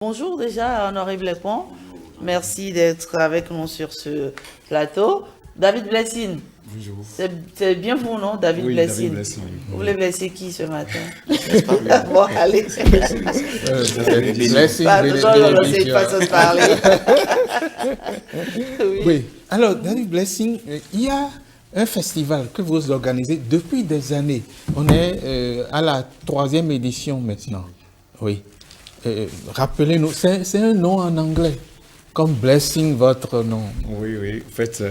Bonjour déjà, Honoré Blépon. Merci d'être avec nous sur ce plateau. David Blessing. Bonjour. C'est bien vous, non, David Oui, Blessing. David Blessing. Vous voulez blesser qui ce matin? Bon, allez. Blessing. On ne sait pas se parler. Oui. Alors, David Blessing, il y a un festival que vous organisez depuis des années. On est à la 3e édition maintenant. Oui. Rappelez-nous, c'est un nom en anglais, comme Blessing, votre nom. Oui, oui. En fait,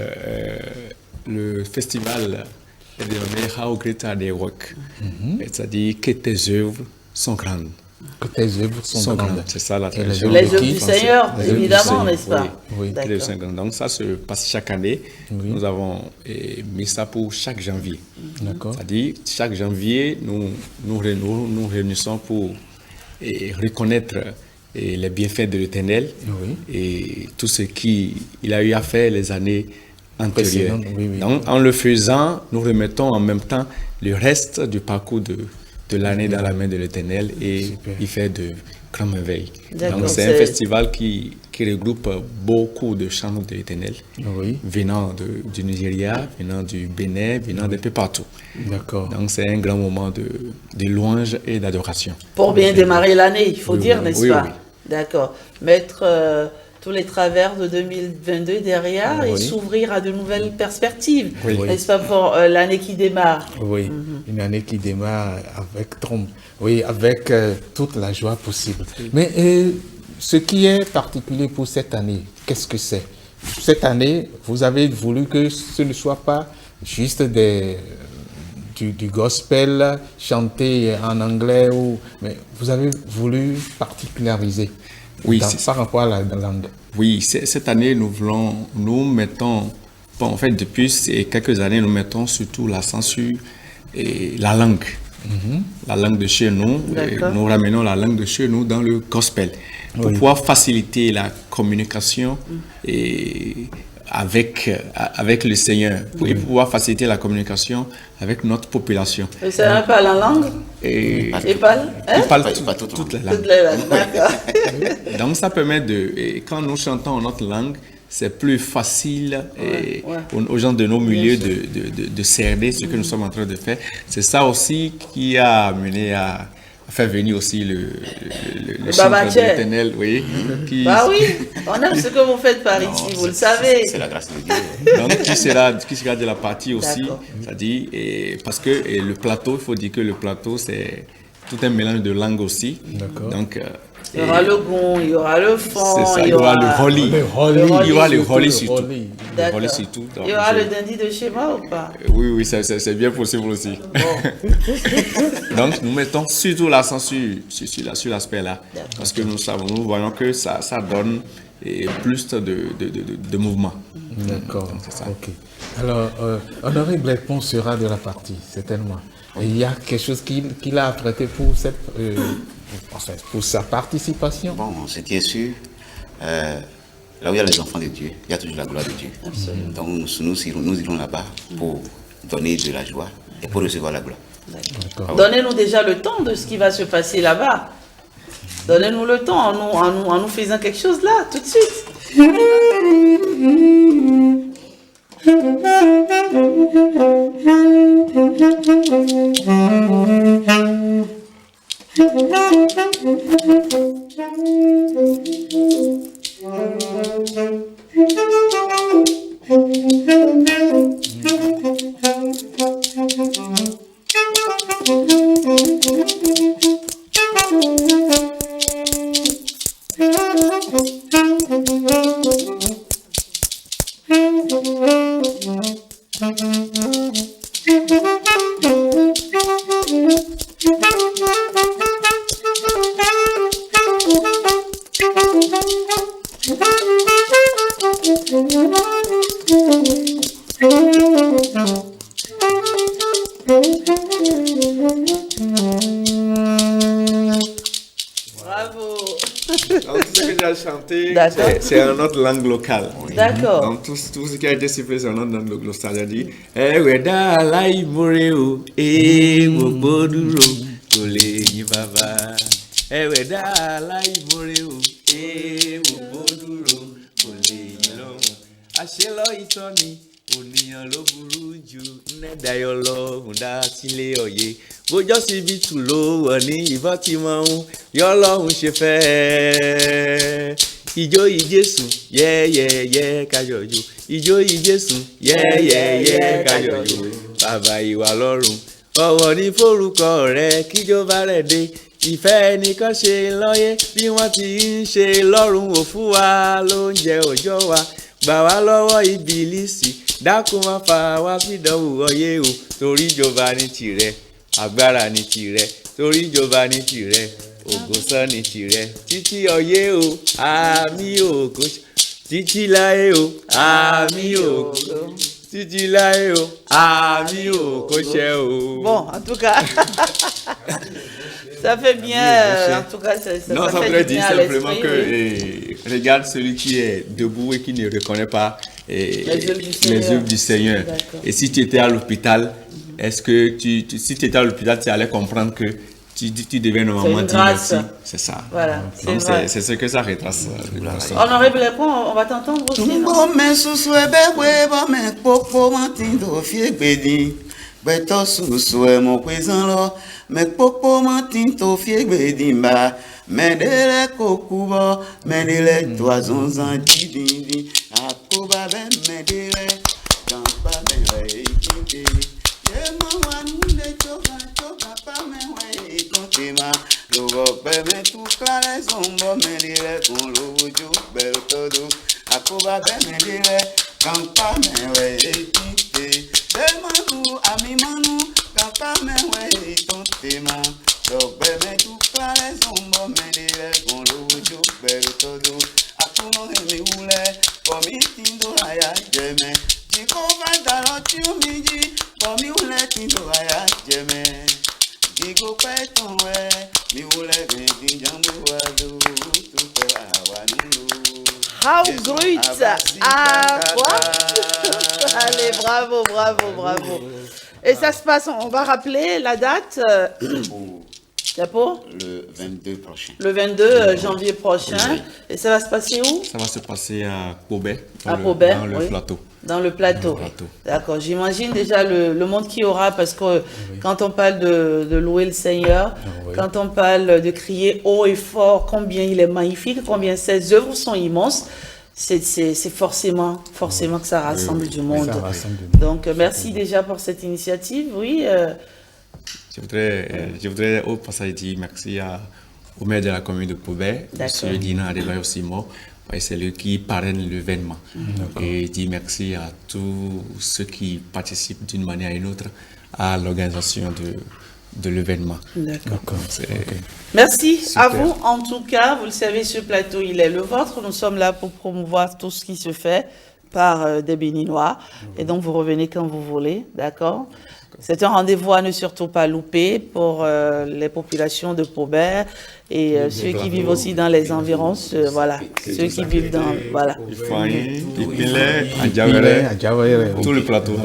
le festival est dénommé How Great Are Thy Works. C'est-à-dire que tes œuvres sont grandes. Que tes œuvres sont grandes. C'est ça la traduction. Les œuvres du Seigneur, évidemment, n'est-ce pas? Oui, que les œuvres sont grandes. Donc ça se passe chaque année. Oui. Nous avons mis ça pour chaque janvier. D'accord. C'est-à-dire, chaque janvier, nous réunissons pour reconnaître les bienfaits de l'Éternel et tout ce qu'il a eu à faire les années antérieures. Oui. Donc, en le faisant, nous remettons en même temps le reste du parcours de l'année dans la main de l'Éternel et il fait de grandes merveilles. Donc, c'est un festival qui regroupe beaucoup de chants de l'Éternel venant du Nigeria, venant du Bénin, venant d'un peu partout. D'accord. Donc, c'est un grand moment de louange et d'adoration. Pour bien démarrer l'année, il faut dire, n'est-ce pas? Oui. D'accord. Mettre tous les travers de 2022 derrière et s'ouvrir à de nouvelles perspectives, n'est-ce pas, pour l'année qui démarre? Oui, une année qui démarre avec trompe, avec toute la joie possible. Mais ce qui est particulier pour cette année, qu'est-ce que c'est? Cette année, vous avez voulu que ce ne soit pas juste du gospel chanté en anglais, mais vous avez voulu particulariser par rapport à la langue. Oui, cette année, nous mettons, en fait, depuis quelques années, nous mettons surtout l'accent sur la langue. La langue de chez nous. Nous ramenons la langue de chez nous dans le gospel pour pouvoir faciliter la communication avec le Seigneur, pour pouvoir faciliter la communication avec notre population. Le Seigneur parle en langue? Il parle toutes les langues. Toutes les langues, d'accord. Donc ça permet quand nous chantons en notre langue, c'est plus facile aux gens de nos milieux de cerner ce que nous sommes en train de faire. C'est ça aussi qui a amené à faire venir aussi le chant de l'Éternel. Oui, on aime ce que vous faites par ici, vous le savez. C'est la grâce de Dieu. Donc, qui sera de la partie aussi, c'est-à-dire, parce que le plateau, il faut dire que le plateau, c'est tout un mélange de langues aussi. Donc, il y aura le gong, il y aura le fond, il y aura le holly. Il y aura le holly surtout. Il y aura le dindi de schéma ou pas? Oui, c'est bien possible aussi. Donc, nous mettons surtout l'accent sur l'aspect là. Parce que nous voyons que ça donne plus de mouvement. D'accord. Ok. Alors, Honoré Blépon sera de la partie, certainement. Et il y a quelque chose qu'il a apprêté pour pour sa participation. Bon, ce qui est sûr, là où il y a les enfants de Dieu, il y a toujours la gloire de Dieu. Absolument. Donc nous irons là-bas pour donner de la joie et pour recevoir la gloire. Donnez-nous déjà le temps de ce qui va se passer là-bas. Donnez-nous le temps en nous faisant quelque chose là, tout de suite. Bravo. Donc, tout ce que j'ai chanté, c'est en notre langue locale. D'accord. Donc, tout ce qui a été sifflé, c'est en notre langue locale. C'est-à-dire, Weda lai moreo, woboduro, kole yibaba. Weda lai moreo, ṣe lọ ìtọ́ni ònìyàn ló burú jù nẹ́dàáyọ̀ lọ́hùn dá sílé ọ̀yẹ́ bójọ́ síbi tù ló wọ̀ ní ìbọn tí mo ń yọ́ lọ́hùn ṣe fẹ́ ijó ìjésù yẹ́yẹ́yẹ́ kájọ̀jò ijó ìjésù yẹ́yẹ́yẹ́ kájọ̀jò bàbá ìwà lọ́rùn ọ̀wọ̀ ní forúkọ rẹ̀ kíjọba rẹ̀ dé ìfẹ́ ẹnìkan ṣe lọ́yẹ́ bí wọ́n ti ń ṣe lọ́rùn ò fún wa lóúnjẹ òòjọ́ wa gbà wá lọ́wọ́ ìbílísì dákun má fà wá sídánwò ọyẹ́ o torí ìjọba ní tìrẹ agbára ní tìrẹ torí ìjọba ní tìrẹ ògùnsán ní tìrẹ títí ọyẹ́ o àmì ògo títí láyé o àmì ògo títí láyé o àmì ògo ṣẹ o. Bon, en tout cas. Ça fait bien, en tout cas, ça voudrait dire simplement que oui. Regarde celui qui est debout et qui ne reconnaît pas les œuvres du Seigneur. Et si tu étais à l'hôpital, est-ce que si tu étais à l'hôpital, tu allais comprendre que tu devais normalement dire merci. C'est ça. Voilà, donc c'est ce que ça retrace. Honorable Lepon, on va t'entendre aussi, non? Beto susue mo kwezanlo me popo mantinto fiegbe dimba medele kokubo medele toazonzan didindi akoba ben medele kampa mewe ikinde ye mama nunde choka pa mewe ikontema logo bebe tu klare zombo medele kon lojo bel todo akoba ben medele kampa mewe ikinde Manu, ami manu, kapa mewe tontema. Dogbe me tu klare zombo me dire con lujo bel todo. Akuno emi ule, komi tindo aya jeme. Jiko vanda lo tiumiji, komi ule tindo aya jeme. Jigo peton we, mi ule gedi jambu wadu, tuko awanulu. How great! Ah, quoi? Allez, bravo, bravo, bravo. Et ça se passe, on va rappeler la date Le 22 prochain. Le 22 janvier prochain. Et ça va se passer où? Ça va se passer à Pobet, dans le plateau. Dans le plateau. D'accord. J'imagine déjà le monde qu'il y aura, parce que quand on parle de louer le Seigneur, quand on parle de crier haut et fort combien il est magnifique, combien ses œuvres sont immenses, c'est forcément que ça rassemble du monde. Donc, merci déjà pour cette initiative. Oui. Je voudrais au passage dire merci au maire de la commune de Pobet, M. Dina Adebayo Simo. C'est lui qui parraine l'événement. Et je dis merci à tous ceux qui participent d'une manière ou d'une autre à l'organisation de l'événement. D'accord. Merci à vous. En tout cas, vous le savez, ce plateau, il est le vôtre. Nous sommes là pour promouvoir tout ce qui se fait par des Béninois. Et donc, vous revenez quand vous voulez. D'accord? C'est un rendez-vous à ne surtout pas louper pour les populations de Pobet et ceux qui vivent aussi dans les environs. Voilà, ceux qui vivent dans... Voilà. Tout le plateau.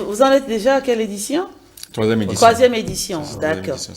Vous en êtes déjà à quelle édition? Troisième édition. Troisième édition, d'accord.